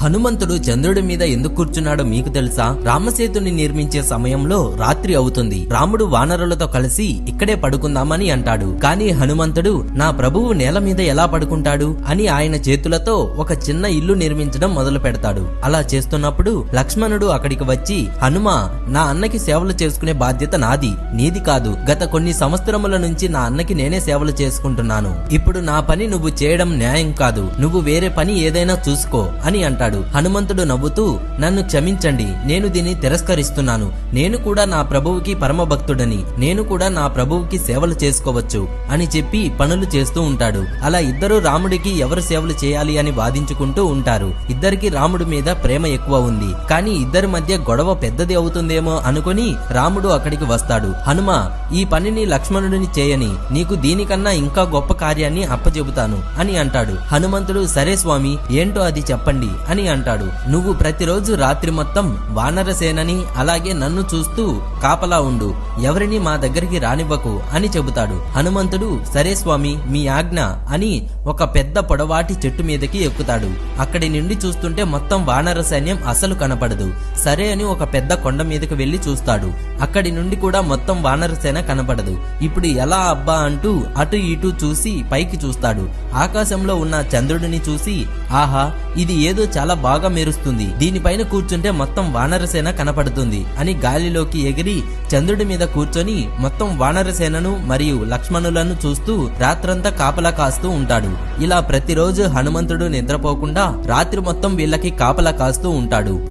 హనుమంతుడు చంద్రుడి మీద ఎందుకు కూర్చున్నాడో మీకు తెలుసా? రామసేతుని నిర్మించే సమయంలో రాత్రి అవుతుంది. రాముడు వానరులతో కలిసి ఇక్కడే పడుకుందామని అంటాడు. కానీ హనుమంతుడు నా ప్రభువు నేల మీద ఎలా పడుకుంటాడు అని ఆయన చేతులతో ఒక చిన్న ఇల్లు నిర్మించడం మొదలు పెడతాడు. అలా చేస్తున్నప్పుడు లక్ష్మణుడు అక్కడికి వచ్చి, హనుమ, నా అన్నకి సేవలు చేసుకునే బాధ్యత నాది, నీది కాదు. గత కొన్ని సంవత్సరముల నుంచి నా అన్నకి నేనే సేవలు చేసుకుంటున్నాను. ఇప్పుడు నా పని నువ్వు చేయడం న్యాయం కాదు. నువ్వు వేరే పని ఏదైనా చూసుకో అని అంటాడు. హనుమంతుడు నవ్వుతూ, నన్ను క్షమించండి, నేను దీన్ని తిరస్కరిస్తున్నాను. నేను కూడా నా ప్రభువుకి పరమ భక్తుడని, నేను కూడా నా ప్రభువుకి సేవలు చేసుకోవచ్చు అని చెప్పి పనులు చేస్తూ ఉంటాడు. అలా ఇద్దరు రాముడికి ఎవరు సేవలు చేయాలి అని వాదించుకుంటూ ఉంటారు. ఇద్దరికి రాముడి మీద ప్రేమ ఎక్కువ ఉంది. కానీ ఇద్దరి మధ్య గొడవ పెద్దది అవుతుందేమో అనుకుని రాముడు అక్కడికి వస్తాడు. హనుమ, ఈ పనిని లక్ష్మణుడిని చేయని, నీకు దీనికన్నా ఇంకా గొప్ప కార్యాన్ని అప్పచెబుతాను అని అంటాడు. హనుమంతుడు, సరే స్వామి, ఏంటో అది చెప్పండి అని అంటాడు. నువ్వు ప్రతిరోజు రాత్రి మొత్తం వానర సేనని అలాగే నన్ను చూస్తూ కాపలా ఉండు, ఎవరిని మా దగ్గరికి రానివ్వకు అని చెబుతాడు. హనుమంతుడు, సరే స్వామి, మీ ఆజ్ఞ అని ఒక పెద్ద పొడవాటి చెట్టు మీదకి ఎక్కుతాడు. అక్కడి నుండి చూస్తుంటే మొత్తం వానర సైన్యం అసలు కనపడదు. సరే అని ఒక పెద్ద కొండ మీదకి వెళ్లి చూస్తాడు. అక్కడి నుండి కూడా మొత్తం వానర సేన కనపడదు. ఇప్పుడు ఎలా అబ్బా అంటూ అటు ఇటు చూసి పైకి చూస్తాడు. ఆకాశంలో ఉన్న చంద్రుడిని చూసి, ఆహా, ఇది ఏదో చాలా బాగా మెరుస్తుంది, దీనిపైన కూర్చుంటే మొత్తం వానరసేన కనపడుతుంది అని గాలిలోకి ఎగిరి చంద్రుడి మీద కూర్చొని మొత్తం వానరసేనను మరియు లక్ష్మణులను చూస్తూ రాత్రంతా కాపలా కాస్తూ ఉంటాడు. ఇలా ప్రతిరోజు హనుమంతుడు నిద్రపోకుండా రాత్రి మొత్తం వీళ్ళకి కాపలా కాస్తూ ఉంటాడు.